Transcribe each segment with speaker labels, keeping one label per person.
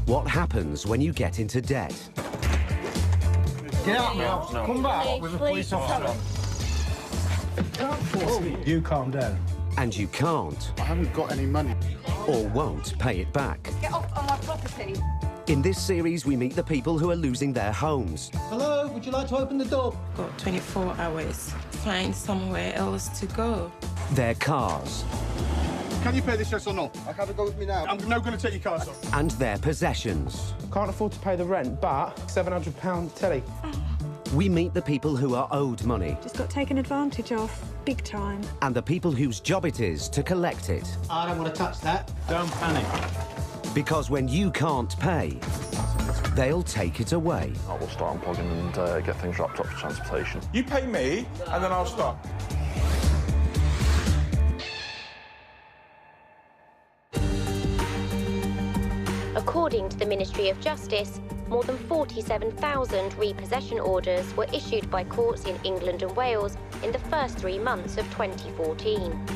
Speaker 1: What happens when you get into debt?
Speaker 2: Get out now. No. Come back with a police officer.
Speaker 3: You calm down.
Speaker 1: And you can't.
Speaker 2: I haven't got any money.
Speaker 1: Or won't pay it back.
Speaker 4: Get off on my property.
Speaker 1: In this series, we meet the people who are losing their homes.
Speaker 5: Hello, would you like to open the door?
Speaker 6: Got 24 hours. Find somewhere else to go.
Speaker 1: Their cars.
Speaker 2: Can you pay this, yes or no?
Speaker 5: I can't go with me now.
Speaker 2: I'm now going to take your cars off.
Speaker 1: And their possessions.
Speaker 7: Can't afford to pay the rent, but £700 telly.
Speaker 1: We meet the people who are owed money.
Speaker 8: Just got taken advantage of, big time.
Speaker 1: And the people whose job it is to collect it.
Speaker 5: I don't want to touch that.
Speaker 3: Don't panic.
Speaker 1: Because when you can't pay, they'll take it away.
Speaker 9: I will start unplugging and get things wrapped up for transportation.
Speaker 7: You pay me, and then I'll stop.
Speaker 10: According to the Ministry of Justice, more than 47,000 repossession orders were issued by courts in England and Wales in the first 3 months of 2014.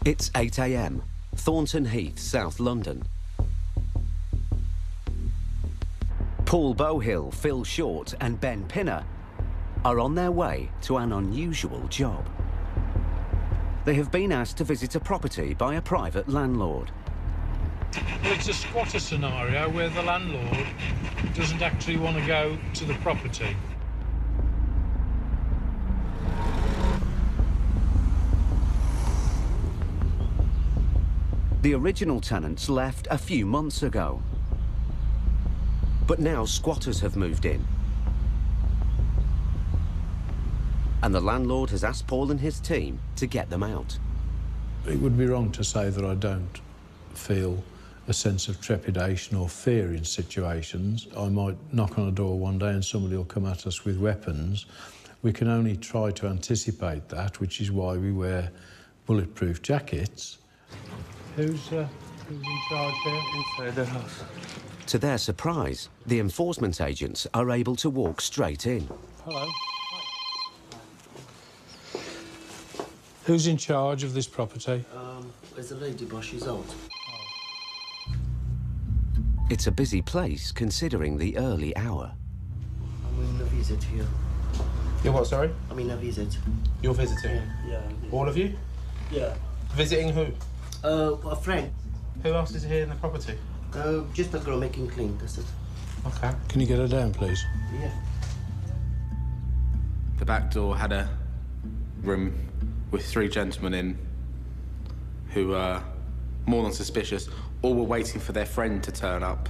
Speaker 1: It's 8 a.m, Thornton Heath, South London. Paul Bowhill, Phil Short and Ben Pinner are on their way to an unusual job. They have been asked to visit a property by a private landlord.
Speaker 11: Well, it's a squatter scenario where the landlord doesn't actually want to go to the property.
Speaker 1: The original tenants left a few months ago. But now squatters have moved in. And the landlord has asked Paul and his team to get them out.
Speaker 3: It would be wrong to say that I don't feel a sense of trepidation or fear in situations. I might knock on a door one day and somebody will come at us with weapons. We can only try to anticipate that, which is why we wear bulletproof jackets. Who's in charge here?
Speaker 7: Inside the house.
Speaker 1: To their surprise, the enforcement agents are able to walk straight in.
Speaker 3: Hello. Who's in charge of this property?
Speaker 5: There's a lady, but she's out.
Speaker 1: It's a busy place considering the early hour.
Speaker 5: I'm in a visit here.
Speaker 7: You're what, sorry?
Speaker 5: I'm in a visit.
Speaker 7: You're visiting?
Speaker 5: Yeah.
Speaker 7: All of you?
Speaker 5: Yeah.
Speaker 7: Visiting who?
Speaker 5: A friend.
Speaker 7: Who else is here in the property?
Speaker 5: Just a girl making clean, that's it.
Speaker 7: OK.
Speaker 3: Can you get her down, please?
Speaker 5: Yeah.
Speaker 12: The back door had a room with 3 gentlemen in who were more than suspicious. All were waiting for their friend to turn up.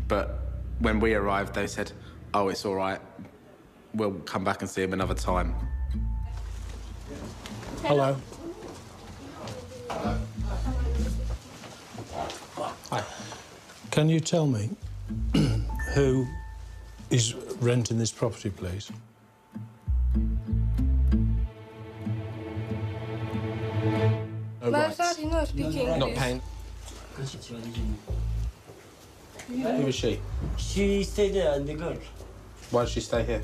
Speaker 12: But when we arrived, they said, oh, it's all right. We'll come back and see him another time.
Speaker 3: Hello. Hi. Can you tell me who is renting this property, please?
Speaker 6: No, not speaking English.
Speaker 7: Not paying. Who was she?
Speaker 5: She stayed there, and the girl.
Speaker 7: Why did she stay here?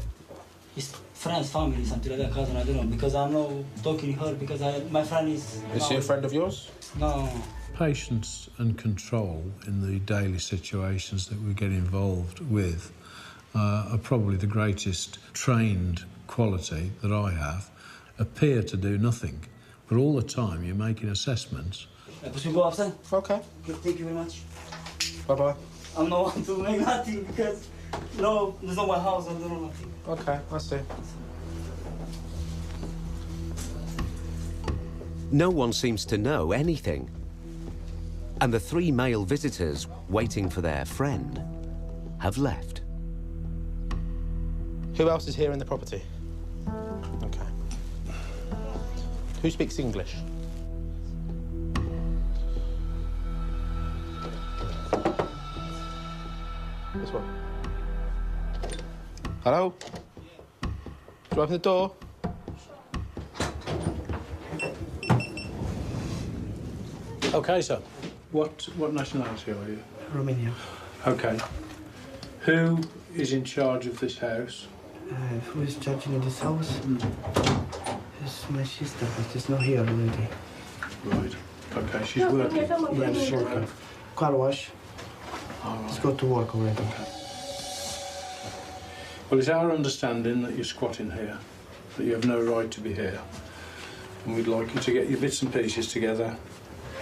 Speaker 5: His friends, family, something like that, cousin, I don't know. Because I'm not talking to her, because my friend is...
Speaker 7: Is she a friend of yours?
Speaker 5: No.
Speaker 3: Patience and control in the daily situations that we get involved with are probably the greatest trained quality that I have. Appear to do nothing, but all the time you're making assessments.
Speaker 5: Should we go outside?
Speaker 7: OK.
Speaker 5: Thank you very much.
Speaker 7: Bye-bye.
Speaker 5: I'm not want to make nothing because, no, there's not my house, I don't know nothing.
Speaker 7: OK, I see.
Speaker 1: No one seems to know anything. And the 3 male visitors waiting for their friend have left.
Speaker 7: Who else is here in the property? OK. Who speaks English? This one. Hello? Do you open the door?
Speaker 3: OK, sir. What nationality are you?
Speaker 5: Romania.
Speaker 3: OK. Who is in charge of this house?
Speaker 5: Who is judging in this house? It's my sister, but she's not here already.
Speaker 3: Right. Okay, she's working.
Speaker 5: Yeah, she's working. Car wash. Let's go to work already.
Speaker 3: Well, it's our understanding that you're squatting here, that you have no right to be here. And we'd like you to get your bits and pieces together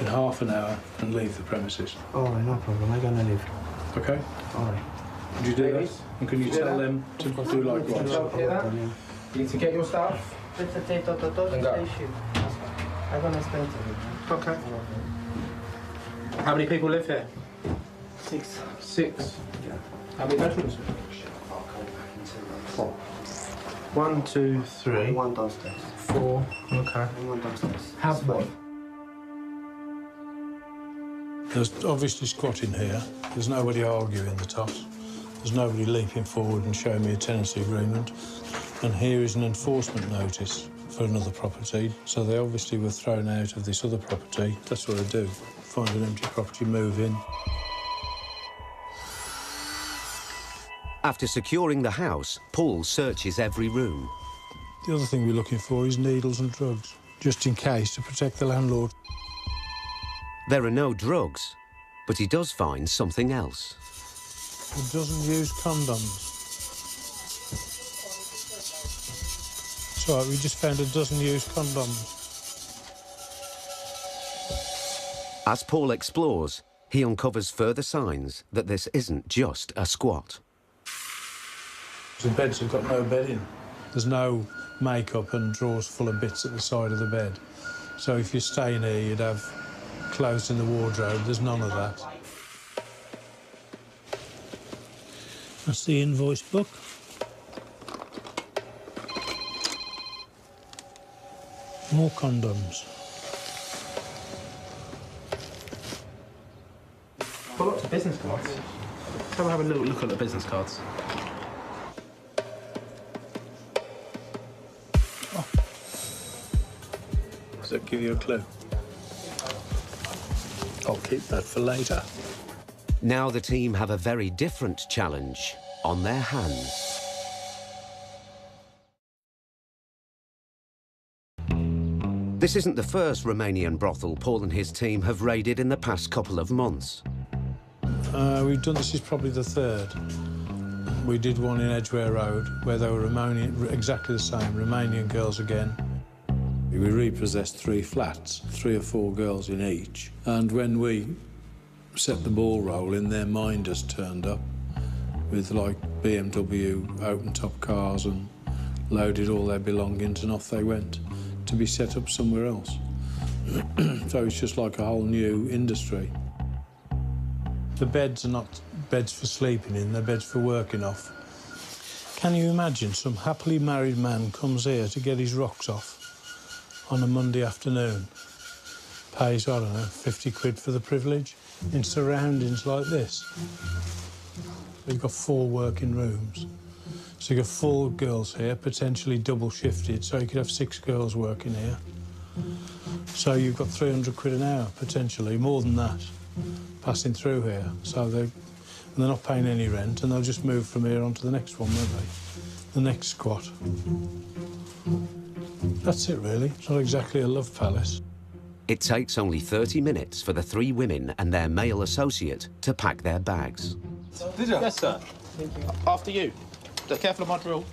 Speaker 3: in half an hour and leave the premises.
Speaker 5: All right, no problem. I'm gonna leave.
Speaker 3: Okay?
Speaker 5: All right.
Speaker 3: Would you do that? And can you tell them to do likewise?
Speaker 12: You need to get your stuff. And go.
Speaker 5: I'm gonna spend it.
Speaker 12: Okay. How many people live here?
Speaker 5: 6.
Speaker 12: 6. How many bedrooms? 4. 1, 2, 3.
Speaker 5: One downstairs.
Speaker 12: 4. Okay.
Speaker 5: And one downstairs.
Speaker 12: Have one.
Speaker 3: There's obviously squatting here. There's nobody arguing the toss. There's nobody leaping forward and showing me a tenancy agreement. And here is an enforcement notice for another property. So they obviously were thrown out of this other property. That's what I do. Find an empty property, move in.
Speaker 1: After securing the house, Paul searches every room.
Speaker 3: The other thing we're looking for is needles and drugs, just in case, to protect the landlord.
Speaker 1: There are no drugs, but he does find something else.
Speaker 3: He doesn't use condoms. It's all right, we just found a dozen used condoms.
Speaker 1: As Paul explores, he uncovers further signs that this isn't just a squat.
Speaker 3: The beds have got no bedding. There's no makeup and drawers full of bits at the side of the bed. So if you're staying here, you'd have clothes in the wardrobe. There's none of that. That's the invoice book. More condoms.
Speaker 12: Got lots of business cards. Come have a little look at the business cards.
Speaker 3: Does that give you a clue? I'll keep that for later.
Speaker 1: Now the team have a very different challenge on their hands. This isn't the first Romanian brothel Paul and his team have raided in the past couple of months.
Speaker 3: We've done, this is probably the third. We did one in Edgware Road where they were Romanian, exactly the same, Romanian girls again. We repossessed 3 flats, 3 or 4 girls in each. And when we set the ball rolling, their minders turned up with like BMW open-top cars and loaded all their belongings, and off they went to be set up somewhere else. So it's just like a whole new industry. The beds are not beds for sleeping in, they're beds for working off. Can you imagine some happily married man comes here to get his rocks off on a Monday afternoon, pays, I don't know, 50 quid for the privilege in surroundings like this? We've got 4 working rooms. So you've got 4 girls here, potentially double shifted, so you could have 6 girls working here. So you've got 300 quid an hour, potentially, more than that, passing through here. So they're not paying any rent, and they'll just move from here on to the next one, won't they? The next squat. That's it, really. It's not exactly a love palace.
Speaker 1: It takes only 30 minutes for the 3 women and their male associate to pack their bags.
Speaker 7: Did you?
Speaker 12: Yes, sir. Thank you. After you. Be careful of my drill.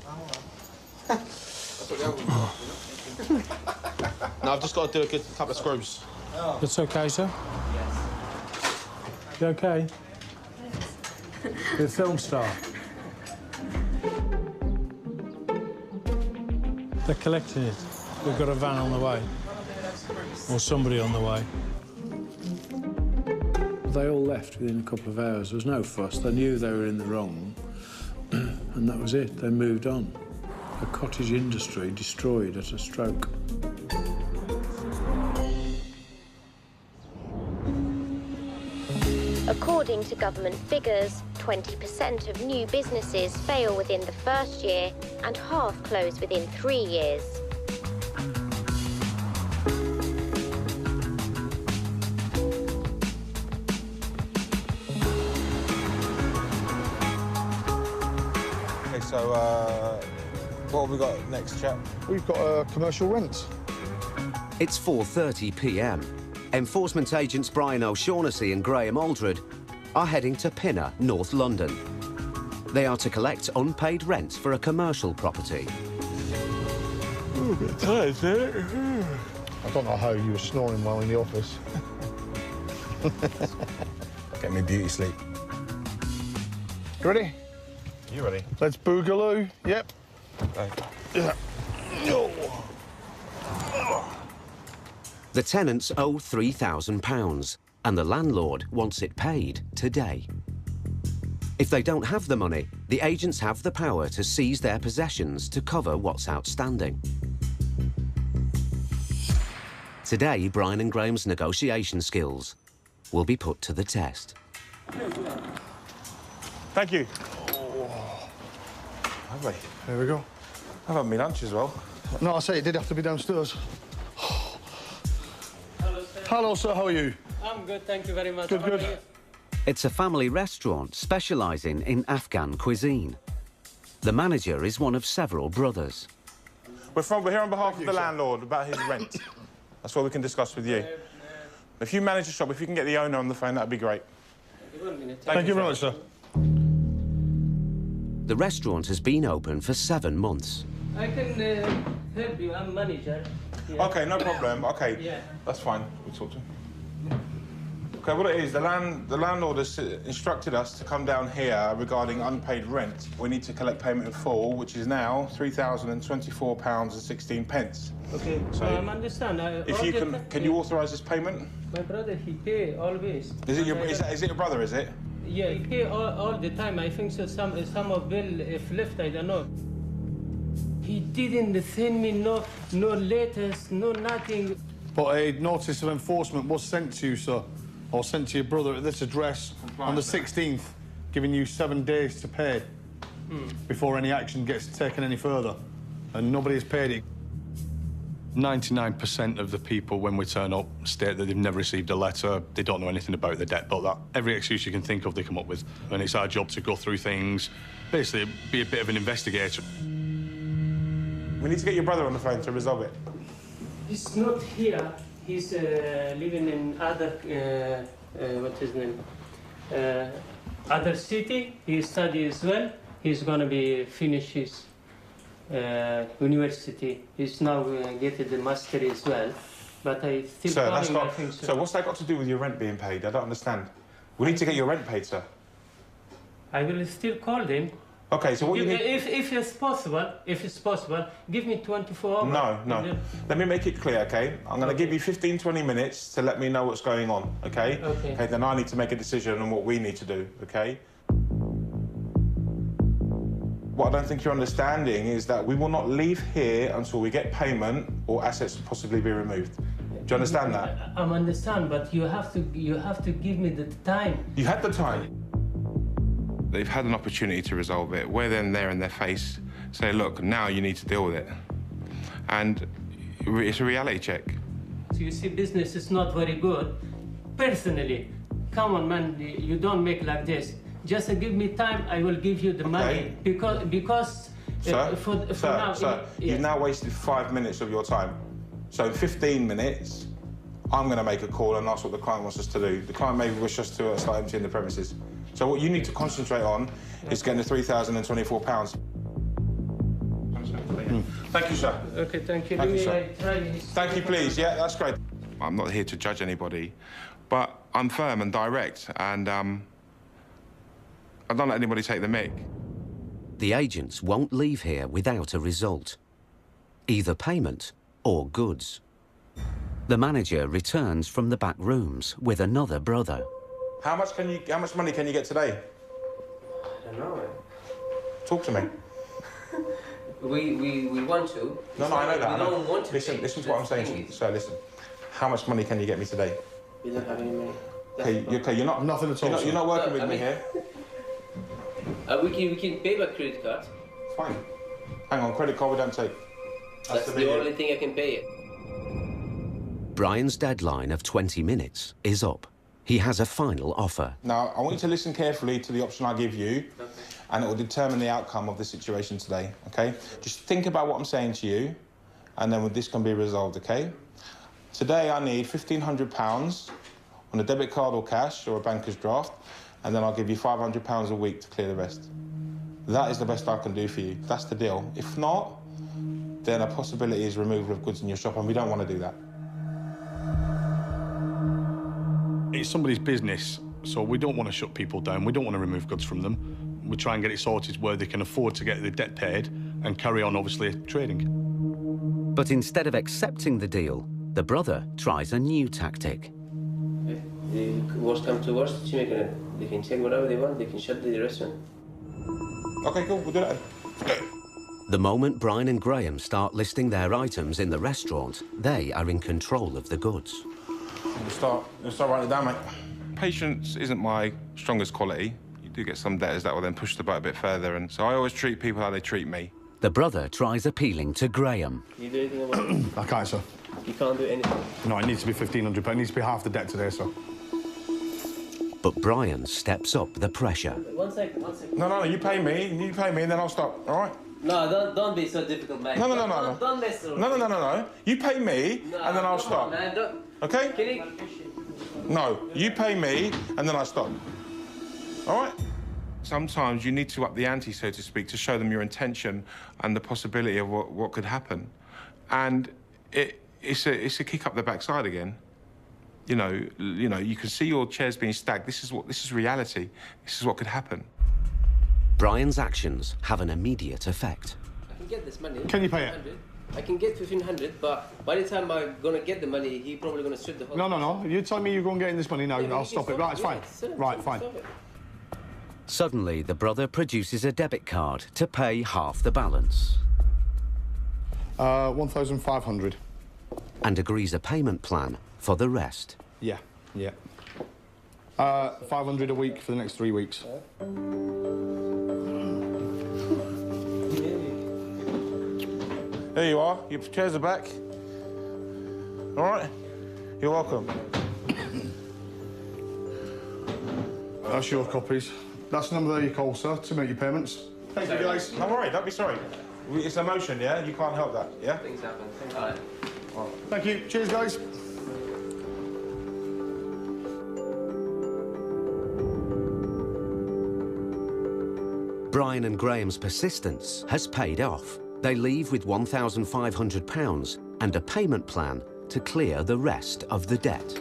Speaker 12: No, I've just got to do a good couple of screws.
Speaker 3: That's okay, sir? You okay? You're a film star. They're collecting it. We've got a van on the way. Or somebody on the way. They all left within a couple of hours. There was no fuss. They knew they were in the wrong. And that was it. They moved on. A cottage industry destroyed at a stroke.
Speaker 10: According to government figures, 20% of new businesses fail within the first year and half close within 3 years.
Speaker 2: Okay, so What have we got next, chap?
Speaker 4: We've got commercial rents.
Speaker 1: It's 4:30 p.m. Enforcement agents Brian O'Shaughnessy and Graham Aldred are heading to Pinner, North London. They are to collect unpaid rent for a commercial property.
Speaker 2: Ooh, a bit tired, isn't it?
Speaker 4: I don't know how you were snoring while in the office.
Speaker 2: Get me beauty sleep.
Speaker 4: You ready?
Speaker 2: You ready?
Speaker 4: Let's boogaloo. Yep. Yeah.
Speaker 1: The tenants owe £3,000 and the landlord wants it paid today. If they don't have the money, the agents have the power to seize their possessions to cover what's outstanding. Today, Brian and Graham's negotiation skills will be put to the test.
Speaker 2: Thank you. Oh. Lovely.
Speaker 4: There we go.
Speaker 2: I've had my lunch as well.
Speaker 4: No, I say it did have to be downstairs. Hello, sir. How are you?
Speaker 13: I'm good, thank you very much.
Speaker 4: Good, good.
Speaker 1: It's a family restaurant specialising in Afghan cuisine. The manager is one of several brothers.
Speaker 2: We're here on behalf of the landlord about his rent. That's what we can discuss with you. If you manage the shop, if you can get the owner on the phone, that'd be great.
Speaker 4: Thank you very much, sir.
Speaker 1: The restaurant has been open for 7 months.
Speaker 13: I can help you, I'm manager. Yeah.
Speaker 2: OK, no problem. OK,
Speaker 13: yeah.
Speaker 2: That's fine. We'll talk to him. OK, what it is, the landlord has instructed us to come down here regarding unpaid rent. We need to collect payment in full, which is now £3,024.16.
Speaker 13: OK, so I understand.
Speaker 2: If you can you authorise this payment?
Speaker 13: My brother, he pay always.
Speaker 2: Is it your brother, is it?
Speaker 13: Yeah, he pay all the time. I think so. Some of bill if left, I don't know. He didn't send me no letters, no nothing.
Speaker 4: But a notice of enforcement was sent to you, sir, or sent to your brother at this address on the 16th, giving you 7 days to pay before any action gets taken any further. And nobody has paid it.
Speaker 14: 99% of the people, when we turn up, state that they've never received a letter, they don't know anything about the debt, but that every excuse you can think of, they come up with. And it's our job to go through things, basically be a bit of an investigator.
Speaker 2: We need to get your brother on the phone to resolve it.
Speaker 13: He's not here. He's living in other, what's his name? Other city. He studies as well. He's gonna be finish his university. He's now getting the master as well. But I still
Speaker 2: So what's that got to do with your rent being paid? I don't understand. We need to get your rent paid, sir.
Speaker 13: I will still call them.
Speaker 2: OK, so what you need...
Speaker 13: If it's possible, give me 24 hours.
Speaker 2: No. Let me make it clear, OK? I'm going to give you 15, 20 minutes to let me know what's going on, OK?
Speaker 13: OK.
Speaker 2: Then I need to make a decision on what we need to do, OK? What I don't think you're understanding is that we will not leave here until we get payment or assets possibly be removed. Do you understand that?
Speaker 13: I understand, but you have to give me the time.
Speaker 2: You had the time.
Speaker 12: They've had an opportunity to resolve it. We're then there in their face, say, look, now you need to deal with it. And it's a reality check.
Speaker 13: So you see, business is not very good. Personally, come on, man, you don't make like this. Just give me time, I will give you the money. Because
Speaker 2: Sir,
Speaker 13: now...
Speaker 2: You've now wasted 5 minutes of your time. So in 15 minutes, I'm going to make a call and ask what the client wants us to do. The client may wish us to start emptying the premises. So what you need to concentrate on is getting the £3,024. Thank you, sir.
Speaker 13: OK, thank you.
Speaker 2: Thank you, sir.
Speaker 12: Thank you, please. Yeah, that's great. I'm not here to judge anybody, but I'm firm and direct, and I don't let anybody take the mick.
Speaker 1: The agents won't leave here without a result. Either payment or goods. The manager returns from the back rooms with another brother.
Speaker 2: How much money can you get today?
Speaker 15: I don't know.
Speaker 2: Talk to me.
Speaker 15: We want to.
Speaker 2: No, I know that.
Speaker 15: We don't want to.
Speaker 2: Listen to what I'm saying to you. So listen. How much money can you get me today?
Speaker 15: We don't have any money.
Speaker 2: Okay, you're not...
Speaker 4: Nothing at all.
Speaker 2: You're not working with me here.
Speaker 15: We can pay by credit card.
Speaker 2: Fine. Hang on, credit card we don't take.
Speaker 15: That's the only thing I can pay it.
Speaker 1: Brian's deadline of 20 minutes is up. He has a final offer.
Speaker 2: Now, I want you to listen carefully to the option I give you. and it will determine the outcome of the situation today, OK? Just think about what I'm saying to you, and then this can be resolved, OK? Today, I need £1,500 on a debit card or cash or a banker's draft, and then I'll give you £500 a week to clear the rest. That is the best I can do for you. That's the deal. If not, then a possibility is removal of goods in your shop, and we don't want to do that.
Speaker 14: It's somebody's business, so we don't want to shut people down. We don't want to remove goods from them. We try and get it sorted where they can afford to get the debt paid and carry on, obviously, trading.
Speaker 1: But instead of accepting the deal, the brother tries a new tactic.
Speaker 15: If worst comes to worst, they can take whatever they want, they can shut the restaurant.
Speaker 2: OK, cool, we'll do that.
Speaker 1: The moment Brian and Graham start listing their items in the restaurant, they are in control of the goods.
Speaker 2: We'll start writing it down, mate. Patience isn't my strongest quality. You do get some debtors that will then push the boat a bit further, and so I always treat people how they treat me.
Speaker 1: The brother tries appealing to Graham.
Speaker 15: Can you do anything about it?
Speaker 4: I can't, sir.
Speaker 15: You can't do anything?
Speaker 4: No, it needs to be £1,500, but it needs to be half the debt today, sir.
Speaker 1: But Brian steps up the pressure.
Speaker 15: 1 second, 1 second.
Speaker 2: No, you pay me, and then I'll stop, all right?
Speaker 15: No, don't be so difficult, mate.
Speaker 2: No.
Speaker 15: Don't mess around.
Speaker 2: No. You pay me, and then I'll stop.
Speaker 15: Man, don't...
Speaker 2: OK?
Speaker 15: Can you...
Speaker 2: No, you pay me, and then I stop. All right? Sometimes you need to up the ante, so to speak, to show them your intention and the possibility of what could happen. And it's a kick up the backside again. You know, you can see your chairs being stacked. This is reality. This is what could happen.
Speaker 1: Brian's actions have an immediate effect.
Speaker 15: I can get this money.
Speaker 4: Can you pay it?
Speaker 15: I can get 1,500, but by the time I'm gonna get the money, he's probably gonna strip the whole...
Speaker 4: No. You tell me you're going to get this money now,
Speaker 15: Yeah,
Speaker 4: I'll stop it. Right, it's fine. Right, fine.
Speaker 1: Suddenly, the brother produces a debit card to pay half the balance.
Speaker 4: 1,500.
Speaker 1: And agrees a payment plan for the rest.
Speaker 4: Yeah. 500 a week for the next 3 weeks.
Speaker 2: There you are. Your chairs are back. All right? You're welcome.
Speaker 4: That's your copies. That's the number there you call, sir, to make your payments. Thank you, guys.
Speaker 2: Don't worry, don't be sorry. It's emotion, yeah? You can't help that, yeah?
Speaker 15: Things happen. All right.
Speaker 4: Thank you. Cheers, guys.
Speaker 1: Brian and Graham's persistence has paid off. They leave with £1,500 and a payment plan to clear the rest of the debt.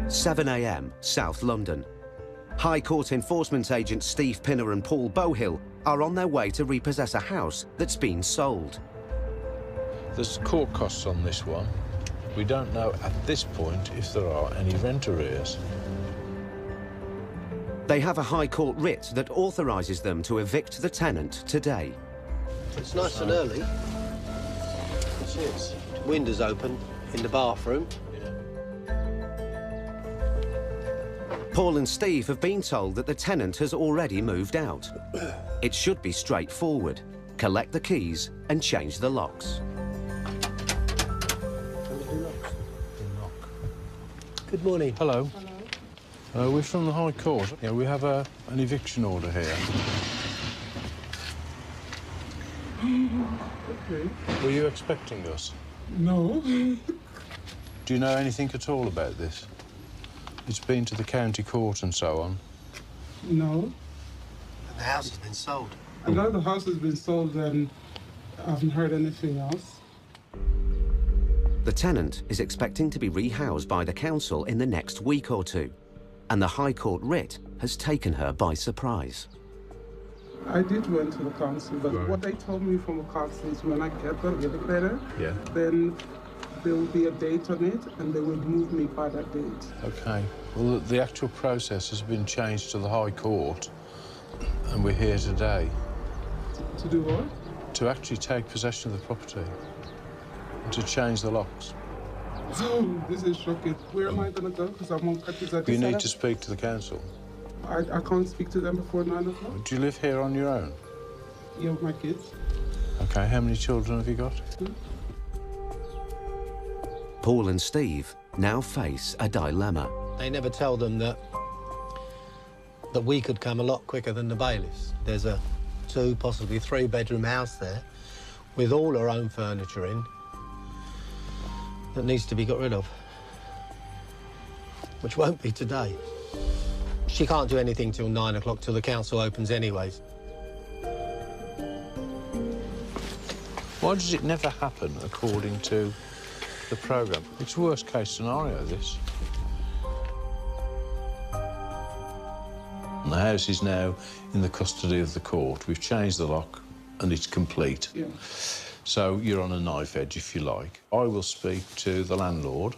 Speaker 1: (7 a.m. South London). High Court enforcement agents Steve Pinner and Paul Bohill are on their way to repossess a house that's been sold.
Speaker 3: There's court costs on this one. We don't know at this point if there are any rent arrears.
Speaker 1: They have a High Court writ that authorises them to evict the tenant today.
Speaker 16: It's nice and early. It's windows open in the bathroom.
Speaker 1: Paul and Steve have been told that the tenant has already moved out. It should be straightforward. Collect the keys and change the locks.
Speaker 16: Good morning.
Speaker 3: Hello. We're from the High Court. Yeah, we have an eviction order here.
Speaker 11: Okay.
Speaker 3: Were you expecting us?
Speaker 11: No.
Speaker 3: Do you know anything at all about this? It's been to the county court and so on.
Speaker 11: No.
Speaker 16: The house has been sold.
Speaker 11: I know the house has been sold and I haven't heard anything else.
Speaker 1: The tenant is expecting to be rehoused by the council in the next week or two, and the High Court writ has taken her by surprise.
Speaker 11: I did went to the council, but what they told me from the council is when I get the letter, then there will be a date on it, and they will move me by that date.
Speaker 3: OK. Well, the actual process has been changed to the High Court, and we're here today.
Speaker 11: To do what?
Speaker 3: To actually take possession of the property. To change the locks.
Speaker 11: Oh, this is shocking. Where am I going to go? Because I'm on copies at this.
Speaker 3: You need to speak to the council.
Speaker 11: I can't speak to them before 9 o'clock.
Speaker 3: Do you live here on your own?
Speaker 11: Yeah, with my kids.
Speaker 3: OK, how many children have you got?
Speaker 1: Paul and Steve now face a dilemma.
Speaker 16: They never tell them that we could come a lot quicker than the bailiffs. There's a 2, possibly 3-bedroom house there with all her own furniture in that needs to be got rid of, which won't be today. She can't do anything till 9 o'clock, till the council opens anyways.
Speaker 3: Why does it never happen according to the programme? It's worst case scenario, this. And the house is now in the custody of the court. We've changed the lock and it's complete.
Speaker 11: Yeah.
Speaker 3: So you're on a knife edge, if you like. I will speak to the landlord.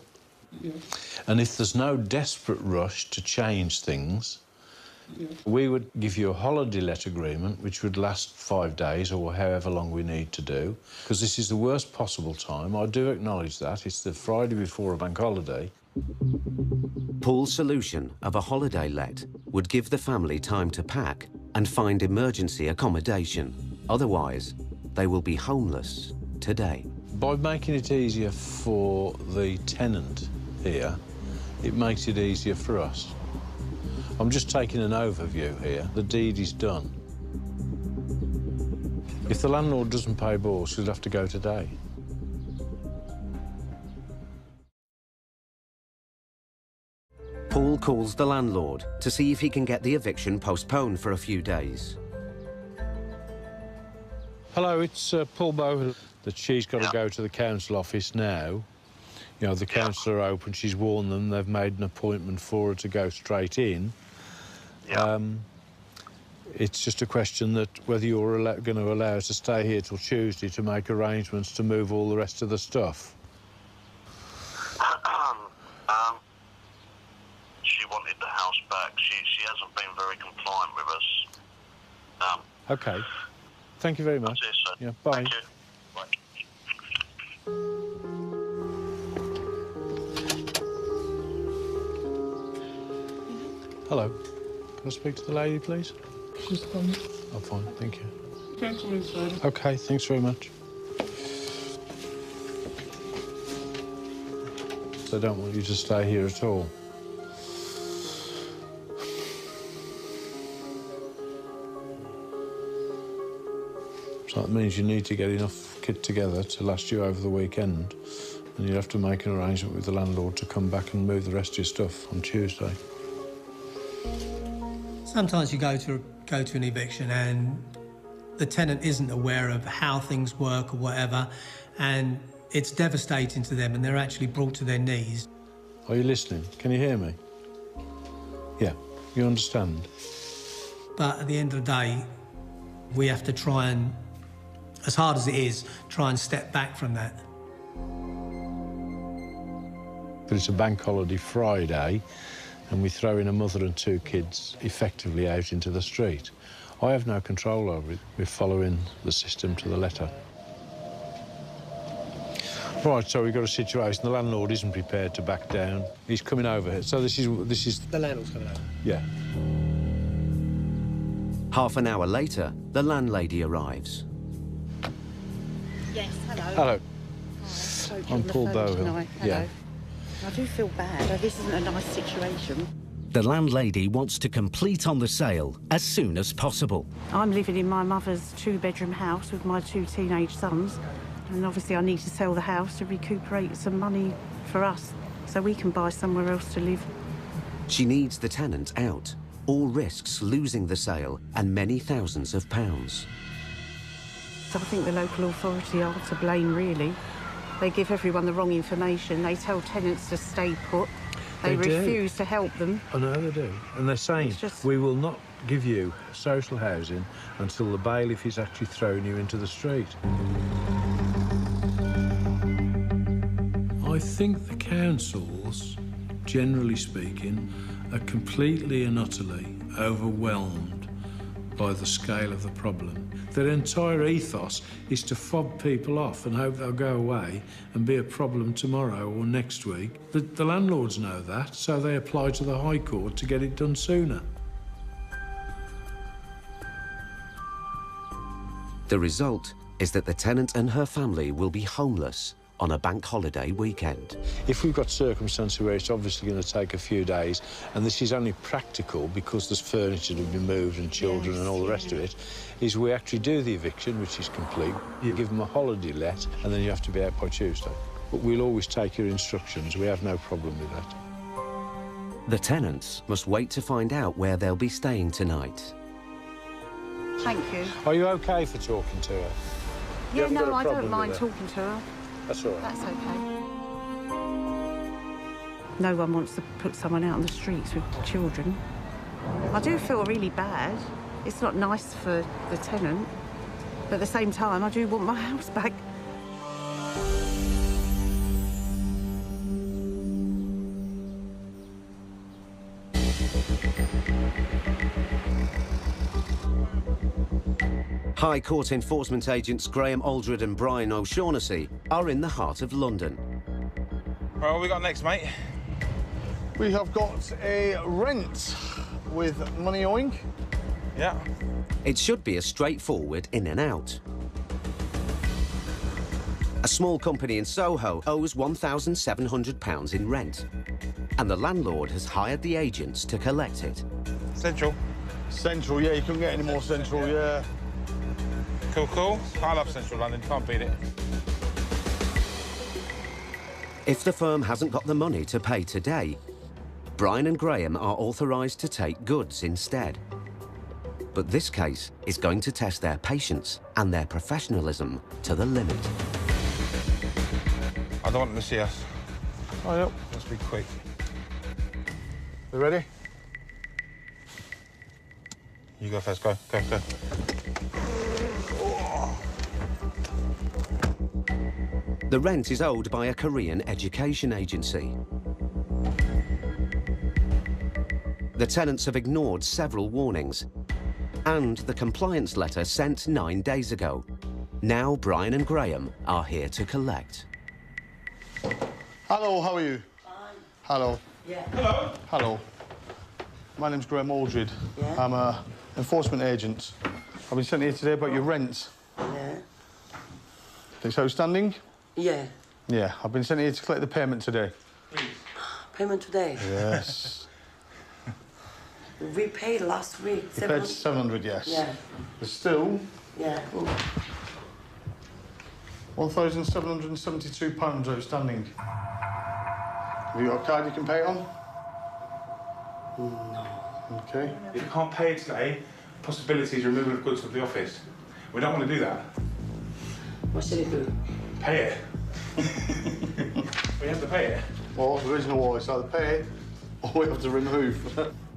Speaker 11: Yeah.
Speaker 3: And if there's no desperate rush to change things,
Speaker 11: Yeah.
Speaker 3: we would give you a holiday let agreement, which would last 5 days or however long we need to do, because this is the worst possible time. I do acknowledge that. It's the Friday before a bank holiday.
Speaker 1: Paul's solution of a holiday let would give the family time to pack and find emergency accommodation. Otherwise, they will be homeless today.
Speaker 3: By making it easier for the tenant here, it makes it easier for us. I'm just taking an overview here. The deed is done. If the landlord doesn't pay balls, she'll have to go today.
Speaker 1: Paul calls the landlord to see if he can get the eviction postponed for a few days.
Speaker 3: Hello, it's Paul Bowhill. That she's got to go to the council office now. You know, the council are open. She's warned them. They've made an appointment for her to go straight in. It's just a question that whether you're going to allow her to stay here till Tuesday to make arrangements to move all the rest of the stuff.
Speaker 17: She wanted the house back. She hasn't been very compliant with us.
Speaker 3: OK. Thank you very much.
Speaker 17: That's it, sir.
Speaker 3: Yeah, bye.
Speaker 17: Thank you. Bye.
Speaker 3: Hello. Can I speak to the lady, please?
Speaker 11: She's coming.
Speaker 3: Oh, fine. Thank you.
Speaker 11: Gentlemen, sir.
Speaker 3: OK, thanks very much. I don't want you to stay here at all. So that means you need to get enough kit together to last you over the weekend, and you'll have to make an arrangement with the landlord to come back and move the rest of your stuff on Tuesday.
Speaker 18: Sometimes you go to an eviction and the tenant isn't aware of how things work or whatever, and it's devastating to them, and they're actually brought to their knees.
Speaker 3: Are you listening? Can you hear me? Yeah, you understand?
Speaker 18: But at the end of the day, we have to try and, as hard as it is, try and step back from that.
Speaker 3: But it's a bank holiday Friday, and we throw in a mother and 2 kids effectively out into the street. I have no control over it. We're following the system to the letter. Right, so we've got a situation. The landlord isn't prepared to back down. He's coming over here. So this is...
Speaker 16: The landlord's coming over?
Speaker 3: Yeah.
Speaker 1: Half an hour later, the landlady arrives.
Speaker 19: Yes, hello.
Speaker 3: Hello.
Speaker 19: Hi,
Speaker 3: I'm Paul Bowhill. Yeah.
Speaker 19: I do feel bad. This isn't a nice situation.
Speaker 1: The landlady wants to complete on the sale as soon as possible.
Speaker 8: I'm living in my mother's 2-bedroom house with my 2 teenage sons, and obviously I need to sell the house to recuperate some money for us so we can buy somewhere else to live.
Speaker 1: She needs the tenant out. All risks losing the sale and many thousands of pounds.
Speaker 8: So I think the local authority are to blame, really. They give everyone the wrong information. They tell tenants to stay put. They refuse to help them.
Speaker 3: I know they do. And they're saying, we will not give you social housing until the bailiff is actually throwing you into the street. I think the councils, generally speaking, are completely and utterly overwhelmed by the scale of the problem. Their entire ethos is to fob people off and hope they'll go away and be a problem tomorrow or next week. The landlords know that, so they apply to the High Court to get it done sooner.
Speaker 1: The result is that the tenant and her family will be homeless on a bank holiday weekend.
Speaker 3: If we've got circumstances where it's obviously going to take a few days, and this is only practical because there's furniture to be moved and children and all the rest of it, is we actually do the eviction, which is complete. You give them a holiday let, and then you have to be out by Tuesday. But we'll always take your instructions. We have no problem with that.
Speaker 1: The tenants must wait to find out where they'll be staying tonight.
Speaker 8: Thank you.
Speaker 3: Are you OK for talking to her?
Speaker 8: Yeah, no, I don't mind talking to her.
Speaker 3: That's all right.
Speaker 8: That's OK. No one wants to put someone out on the streets with children. I do feel really bad. It's not nice for the tenant, but at the same time, I do want my house back.
Speaker 1: High Court enforcement agents Graham Aldred and Brian O'Shaughnessy are in the heart of London.
Speaker 2: Right, what we got next, mate?
Speaker 4: We have got a rent with money owing.
Speaker 2: Yeah.
Speaker 1: It should be a straightforward in and out. A small company in Soho owes £1,700 in rent, and the landlord has hired the agents to collect it.
Speaker 2: Central.
Speaker 4: Central, yeah, you couldn't get any more central, yeah.
Speaker 2: Cool, cool. I love Central London, can't beat it.
Speaker 1: If the firm hasn't got the money to pay today, Brian and Graham are authorised to take goods instead. But this case is going to test their patience and their professionalism to the limit.
Speaker 2: I don't want them to see us.
Speaker 4: Oh, yep.
Speaker 2: Let's be quick.
Speaker 4: We ready?
Speaker 2: You go first, go, go, go.
Speaker 1: The rent is owed by a Korean education agency. The tenants have ignored several warnings, and the compliance letter sent 9 days ago. Now Brian and Graham are here to collect.
Speaker 4: Hello, how are you?
Speaker 20: Fine.
Speaker 4: Hello.
Speaker 20: Yeah.
Speaker 2: Hello.
Speaker 4: Hello. My name's Graham Aldred.
Speaker 20: Yeah.
Speaker 4: I'm an enforcement agent. I've been sent here today about your rent.
Speaker 20: Yeah.
Speaker 4: It's outstanding?
Speaker 20: Yeah.
Speaker 4: Yeah, I've been sent here to collect the payment today.
Speaker 20: Payment today?
Speaker 4: Yes.
Speaker 20: We paid last week.
Speaker 4: You paid 700, yes.
Speaker 20: Yeah.
Speaker 4: There's still
Speaker 20: Yeah.
Speaker 4: £1,772 outstanding. Have you got a card you can pay it on?
Speaker 20: No.
Speaker 4: OK.
Speaker 2: If you can't pay it today, possibility is removal of goods from the office. We don't want to do that.
Speaker 20: What should I do?
Speaker 2: Pay it. We have to pay it.
Speaker 4: Well, there is no way. It's either pay it or we have to remove.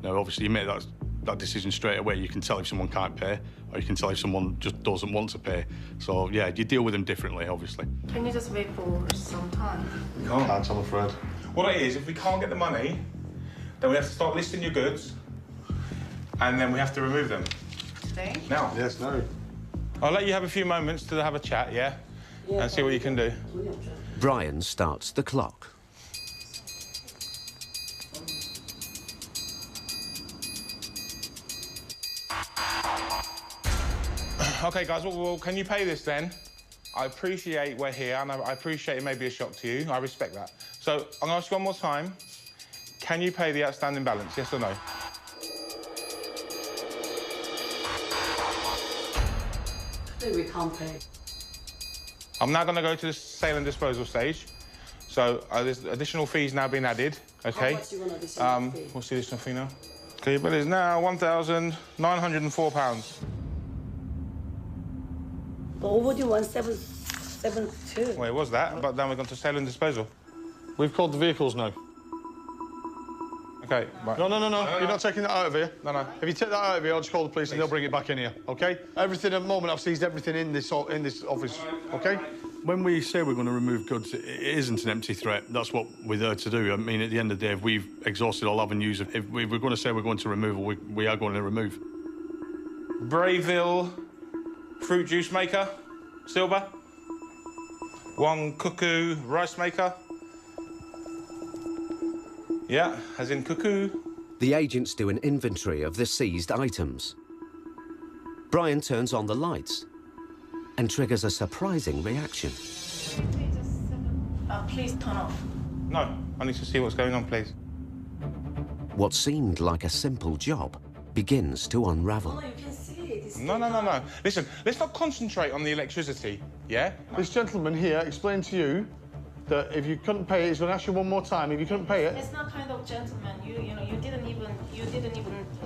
Speaker 14: No, obviously you make that decision straight away. You can tell if someone can't pay, or you can tell if someone just doesn't want to pay. So yeah, you deal with them differently, obviously.
Speaker 6: Can you just wait for some time?
Speaker 2: We can't.
Speaker 4: Can't, I'm afraid.
Speaker 2: What it is, if we can't get the money, then we have to start listing your goods, and then we have to remove them.
Speaker 6: Today?
Speaker 2: Now.
Speaker 4: Yes, no.
Speaker 2: I'll let you have a few moments to have a chat, yeah? And see what you can do.
Speaker 1: Brian starts the clock.
Speaker 2: OK, guys, well, can you pay this then? I appreciate we're here, and I appreciate it may be a shock to you. I respect that. So I'm going to ask you one more time. Can you pay the outstanding balance, yes or no?
Speaker 20: I think we can't pay.
Speaker 2: I'm now going to go to the sale and disposal stage. So there's additional fees now being added, OK?
Speaker 20: How much do you want additional fee?
Speaker 2: What's the additional fee now? OK, your bill is now £1,904.
Speaker 20: But what would you want? 772?
Speaker 2: Well, it was that, but then we've gone to sale and disposal.
Speaker 4: We've called the vehicles now.
Speaker 2: OK, right.
Speaker 4: No. You're not taking that out of here.
Speaker 2: No.
Speaker 4: If you take that out of here, I'll just call the police and they'll bring it back in here, OK? Everything at the moment, I've seized everything in this office, OK?
Speaker 14: When we say we're going to remove goods, it isn't an empty threat. That's what we're there to do. I mean, at the end of the day, if we've exhausted all avenues, if we're going to say we're going to remove, we are going to remove.
Speaker 2: Brayville fruit juice maker, silver. One cuckoo rice maker. Yeah, as in cuckoo.
Speaker 1: The agents do an inventory of the seized items. Brian turns on the lights and triggers a surprising reaction.
Speaker 6: Please turn off.
Speaker 2: No, I need to see what's going on, please.
Speaker 1: What seemed like a simple job begins to unravel.
Speaker 20: Oh, you can see it.
Speaker 2: No. Listen, let's not concentrate on the electricity, yeah?
Speaker 4: This gentleman here explained to you that if you couldn't pay it, he's going to ask you one more time. If you couldn't pay it...
Speaker 6: It's not kind of gentleman. You know, you didn't even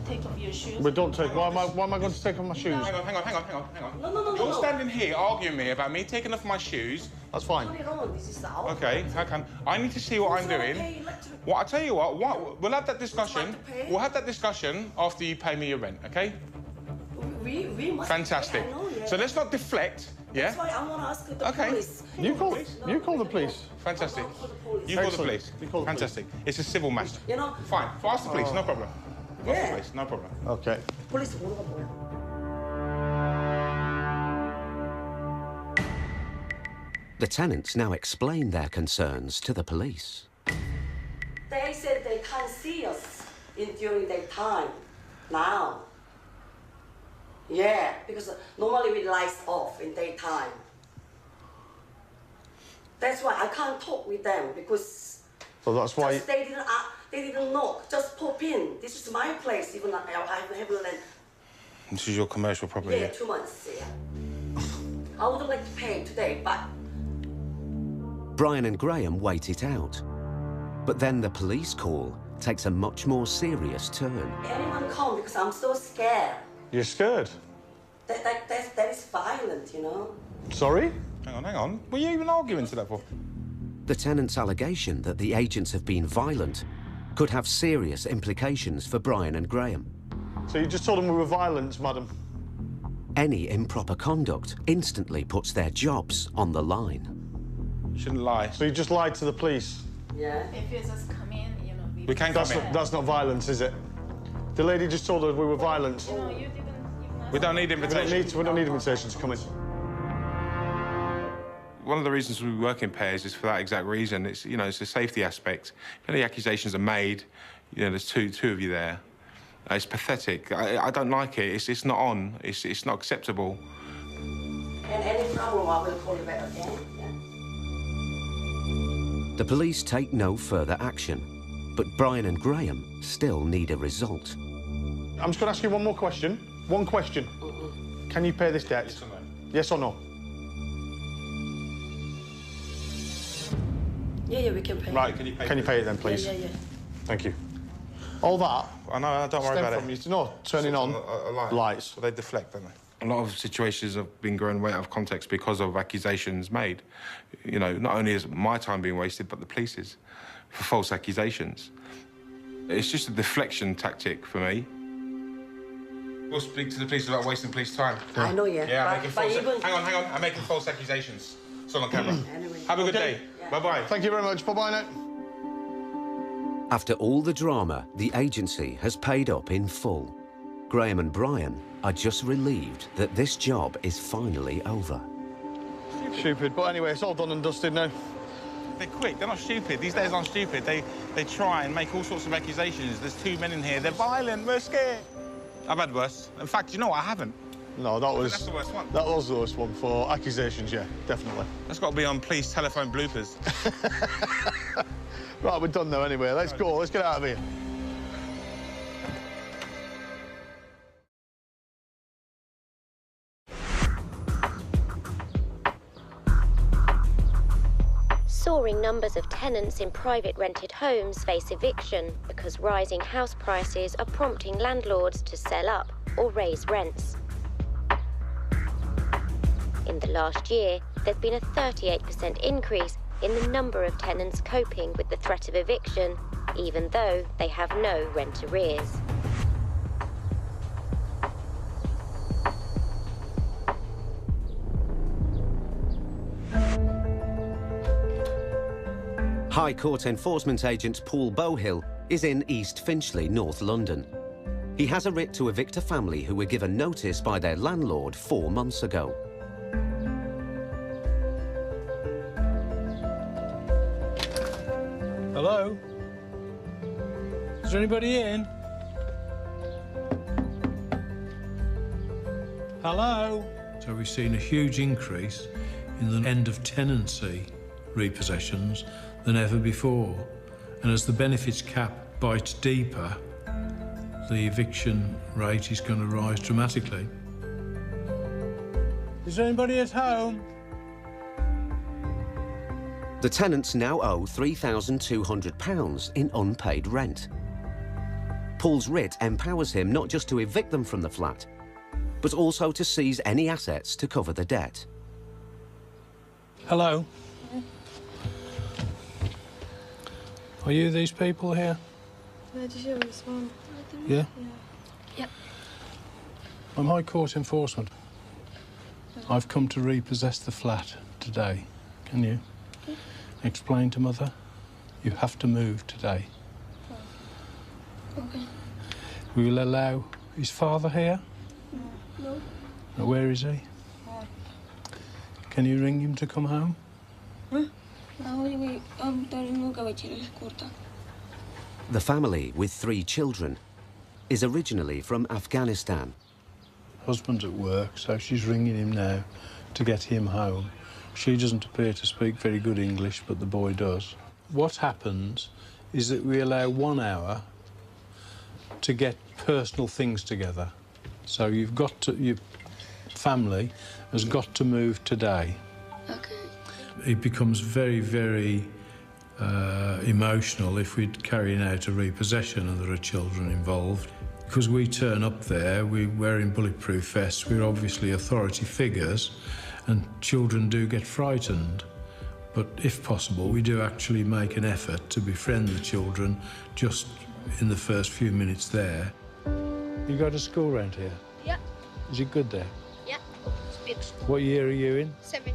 Speaker 6: take off your shoes.
Speaker 4: But don't take... Why am I going to take off my shoes?
Speaker 2: Hang on.
Speaker 20: No.
Speaker 2: You're standing here arguing me about me taking off my shoes.
Speaker 4: That's fine.
Speaker 20: This is our
Speaker 2: Okay, how come? I need to see what I'm doing. Well, I tell you what, we'll have that discussion. We'll have that discussion after you pay me your rent, okay?
Speaker 20: We must
Speaker 2: Fantastic.
Speaker 20: pay, I know, yeah.
Speaker 2: So let's not deflect, yeah?
Speaker 20: That's why I want to ask the police.
Speaker 4: You call the police.
Speaker 2: Fantastic. You call the police. Fantastic. It's a civil matter.
Speaker 20: You know?
Speaker 2: Fine. Ask the police, no problem. Ask the police, no problem.
Speaker 4: Okay.
Speaker 20: Police.
Speaker 1: The tenants now explain their concerns to the police.
Speaker 20: They said they can't see us during daytime. Now. Yeah, because normally we lights off in daytime. That's why I can't talk with them because.
Speaker 4: So that's why.
Speaker 20: They didn't knock. Just pop in. This is my place. Even I have land.
Speaker 2: This is your commercial property.
Speaker 20: Yeah, 2 months. Yeah. I would like to pay today, but.
Speaker 1: Brian and Graham wait it out. But then the police call takes a much more serious turn.
Speaker 20: Anyone come because I'm so scared.
Speaker 4: You're scared?
Speaker 20: That is violent, you know?
Speaker 4: Sorry?
Speaker 2: Hang on. Were you even arguing to that for?
Speaker 1: The tenant's allegation that the agents have been violent could have serious implications for Brian and Graham.
Speaker 4: So you just told them we were violent, madam?
Speaker 1: Any improper conduct instantly puts their jobs on the line.
Speaker 2: Shouldn't lie.
Speaker 4: So you just lied to the police?
Speaker 20: Yeah.
Speaker 6: If you just come in, you know...
Speaker 2: We can't come in.
Speaker 4: That's not violence, is it? The lady just told us we were violent.
Speaker 6: You know, you didn't even...
Speaker 2: We don't need invitations.
Speaker 4: We don't need invitations to come in.
Speaker 2: One of the reasons we work in pairs is for that exact reason. It's, you know, it's a safety aspect. If any accusations are made, you know, there's two of you there. It's pathetic. I don't like it. It's not on. It's not acceptable.
Speaker 20: And any problem, I will call you back again. Yeah.
Speaker 1: The police take no further action, but Brian and Graham still need a result.
Speaker 4: I'm just going to ask you one more question. One question. Can you pay this debt?
Speaker 2: Yes or no?
Speaker 4: Yes or no?
Speaker 20: Yeah, we can pay.
Speaker 4: Right, can you pay it then, please?
Speaker 20: Yeah.
Speaker 4: Thank you. All that...
Speaker 2: I know, don't worry about it.
Speaker 4: Turning on lights.
Speaker 2: They deflect, don't they? A lot of situations have been grown way out of context because of accusations made. You know, not only is my time being wasted, but the police's for false accusations. It's just a deflection tactic for me. We'll speak to the police about wasting police time.
Speaker 20: I know, yeah.
Speaker 2: Yeah, I'm making false... Hang on. I'm making false accusations. It's all on camera.
Speaker 20: Anyway.
Speaker 2: Have a good day.
Speaker 20: Yeah.
Speaker 2: Bye-bye.
Speaker 4: Thank you very much. Bye-bye now.
Speaker 1: After all the drama, the agency has paid up in full. Graham and Brian are just relieved that this job is finally over.
Speaker 4: Stupid, but anyway, it's all done and dusted now.
Speaker 2: They're quick. They're not stupid. These days aren't stupid. They try and make all sorts of accusations. There's two men in here. They're violent. We're scared. I've had worse. In fact, you know what? I haven't.
Speaker 4: No, that's
Speaker 2: the worst one.
Speaker 4: That was the worst one for accusations, yeah, definitely.
Speaker 2: That's got to be on police telephone bloopers.
Speaker 4: Right, we're done now anyway. Let's go. Let's get out of here.
Speaker 10: Soaring numbers of tenants in private rented homes face eviction because rising house prices are prompting landlords to sell up or raise rents. In the last year, there's been a 38% increase in the number of tenants coping with the threat of eviction, even though they have no rent arrears.
Speaker 1: High Court Enforcement Agent Paul Bowhill is in East Finchley, North London. He has a writ to evict a family who were given notice by their landlord 4 months ago.
Speaker 3: Hello? Is there anybody in? Hello? So we've seen a huge increase in the end of tenancy repossessions than ever before. And as the benefits cap bites deeper, the eviction rate is going to rise dramatically.
Speaker 4: Is there anybody at home?
Speaker 1: The tenants now owe £3,200 in unpaid rent. Paul's writ empowers him not just to evict them from the flat, but also to seize any assets to cover the debt.
Speaker 3: Hello? Are you these people here? Yeah?
Speaker 21: Yep.
Speaker 3: I'm High Court Enforcement. I've come to repossess the flat today. Can you explain to Mother? You have to move today.
Speaker 21: Okay.
Speaker 3: We will allow his father here?
Speaker 21: No.
Speaker 3: Now, where is he? Can you ring him to come home?
Speaker 1: The family, with 3 children, is originally from Afghanistan.
Speaker 3: Husband's at work, so she's ringing him now to get him home. She doesn't appear to speak very good English, but the boy does. What happens is that we allow 1 hour to get personal things together. So you've got to, your family has got to move today.
Speaker 21: Okay.
Speaker 3: It becomes very, very emotional if we're carrying out a repossession and there are children involved. Because we turn up there, we're wearing bulletproof vests, we're obviously authority figures, and children do get frightened. But if possible, we do actually make an effort to befriend the children just in the first few minutes there. You go to school around here?
Speaker 21: Yeah.
Speaker 3: Is it good there?
Speaker 21: Yeah. It's big school.
Speaker 3: What year are you in?
Speaker 21: 7.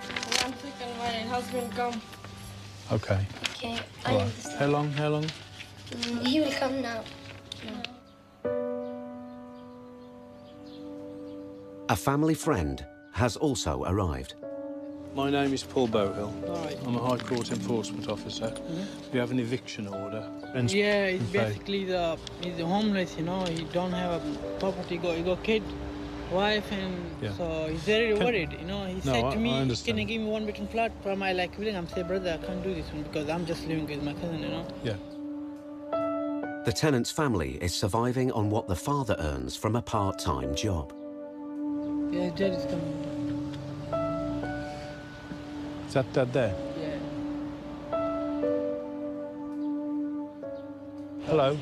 Speaker 21: 1 second, my husband come.
Speaker 3: Okay.
Speaker 21: Okay.
Speaker 3: All right. How long? How long?
Speaker 21: He will come now.
Speaker 1: A family friend has also arrived.
Speaker 3: My name is Paul Bowhill.
Speaker 22: All right.
Speaker 3: I'm a High Court Enforcement Officer. We have an eviction order.
Speaker 22: Yeah, he's basically he's homeless, you know. He don't have a property. He got kid, wife, and so he's very worried, you know. He said to me, "Can you give me 1-bedroom flat for my living?" I'm saying, "Brother, I can't do this one because I'm just living with my cousin, you know."
Speaker 3: Yeah.
Speaker 1: The tenant's family is surviving on what the father earns from a part-time job.
Speaker 22: Yeah, his dad is coming.
Speaker 3: Is that Dad there?
Speaker 22: Yeah.
Speaker 3: Hello.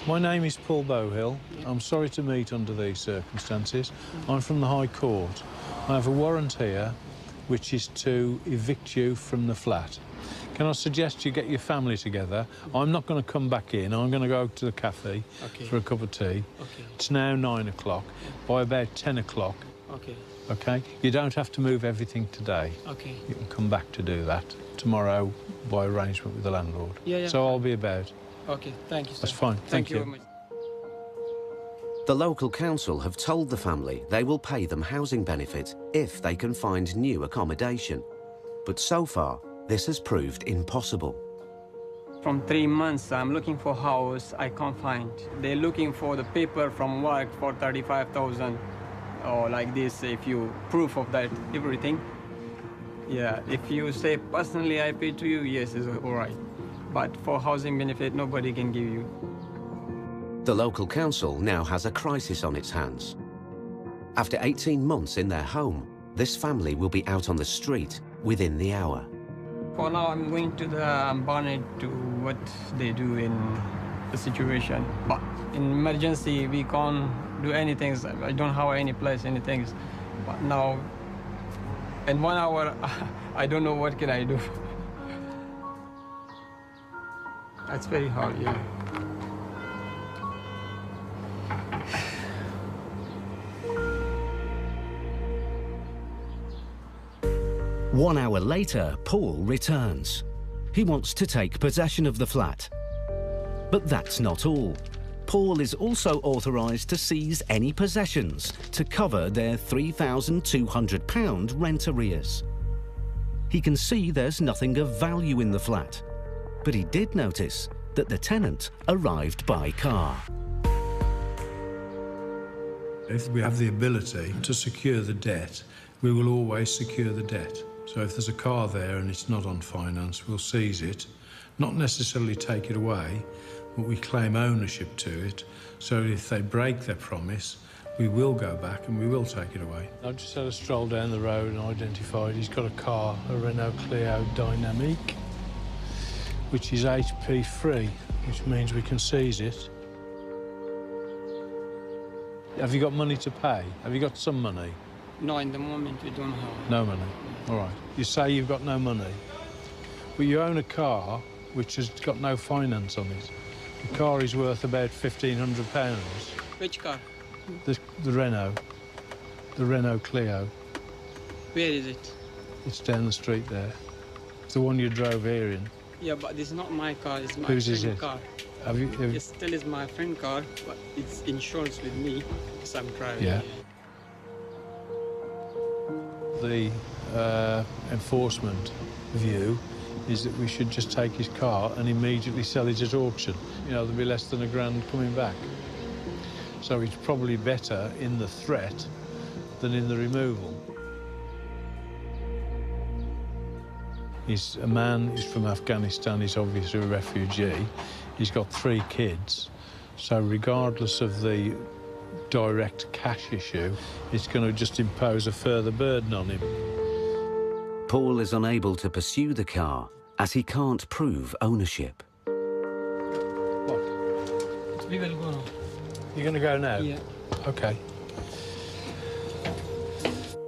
Speaker 3: My name is Paul Bowhill. I'm sorry to meet under these circumstances. I'm from the High Court. I have a warrant here which is to evict you from the flat. Can I suggest you get your family together? I'm not going to come back in. I'm going to go to the cafe for a cup of tea.
Speaker 22: Okay.
Speaker 3: It's now 9 o'clock. By about 10 o'clock.
Speaker 22: Okay.
Speaker 3: OK? You don't have to move everything today.
Speaker 22: Okay.
Speaker 3: You can come back to do that tomorrow by arrangement with the landlord.
Speaker 22: Yeah.
Speaker 3: So I'll be about.
Speaker 22: Okay, thank you, sir.
Speaker 3: That's fine. Thank you.
Speaker 22: Very much.
Speaker 1: The local council have told the family they will pay them housing benefit if they can find new accommodation. But so far, this has proved impossible.
Speaker 23: From 3 months, I'm looking for house, I can't find. They're looking for the paper from work for 35,000 or like this, if you proof of that, everything. Yeah, if you say personally I pay to you, yes, it's all right. But for housing benefit, nobody can give you.
Speaker 1: The local council now has a crisis on its hands. After 18 months in their home, this family will be out on the street within the hour.
Speaker 23: For now, I'm going to the Barnet to what they do in the situation. But in emergency, we can't do anything. I don't have any place, anything. But now, in 1 hour, I don't know what can I do. That's very hard, yeah.
Speaker 1: One hour later, Paul returns. He wants to take possession of the flat. But that's not all. Paul is also authorised to seize any possessions to cover their £3,200 rent arrears. He can see there's nothing of value in the flat, but he did notice that the tenant arrived by car.
Speaker 3: If we have the ability to secure the debt, we will always secure the debt. So if there's a car there and it's not on finance, we'll seize it, not necessarily take it away, but we claim ownership to it. So if they break their promise, we will go back and we will take it away. I just had a stroll down the road and identified he's got a car, a Renault Clio Dynamique, which is HP free, which means we can seize it. Have you got money to pay? Have you got some money?
Speaker 23: No, in the moment we don't have.
Speaker 3: No money. All right. You say you've got no money, but you own a car which has got no finance on it. The car is worth about £1,500.
Speaker 23: Which car?
Speaker 3: The Renault. The Renault Clio.
Speaker 23: Where is it?
Speaker 3: It's down the street there. It's the one you drove here in.
Speaker 23: Yeah, but this is not my car, it's my
Speaker 3: Whose is
Speaker 23: friend's
Speaker 3: it?
Speaker 23: car.
Speaker 3: Have you...
Speaker 23: It still is my friend's car, but it's insurance with me, so I'm driving.
Speaker 3: Yeah. The enforcement view is that we should just take his car and immediately sell it at auction. You know, there'll be less than £1,000 coming back. So it's probably better in the threat than in the removal. He's a man, he's from Afghanistan, he's obviously a refugee. He's got 3 kids. So regardless of the direct cash issue, it's going to just impose a further burden on him.
Speaker 1: Paul is unable to pursue the car as he can't prove ownership.
Speaker 3: What?
Speaker 23: We will go now.
Speaker 3: You're going to go now?
Speaker 23: Yeah.
Speaker 3: OK.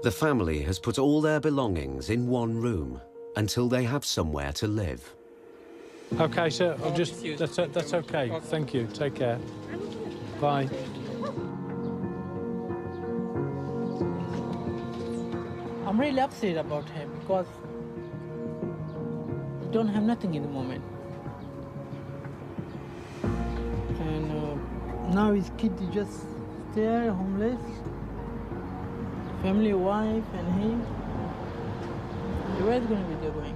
Speaker 1: The family has put all their belongings in one room until they have somewhere to live.
Speaker 3: OK, sir, I'll just... That's OK. Thank you. Take care. Bye.
Speaker 22: I'm really upset about him because we don't have nothing in the moment. And now his kid is just there, homeless. Family, wife, and him. Where's going to be they going?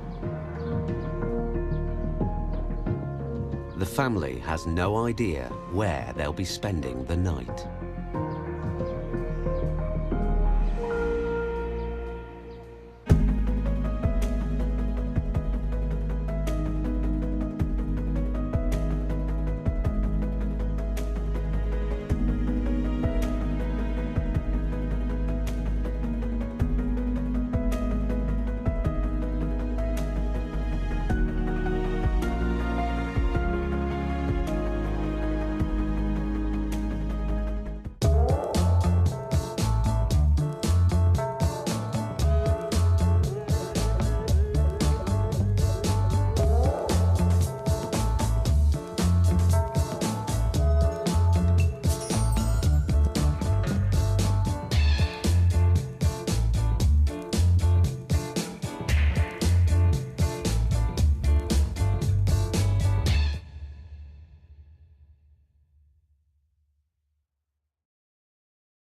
Speaker 1: The family has no idea where they'll be spending the night.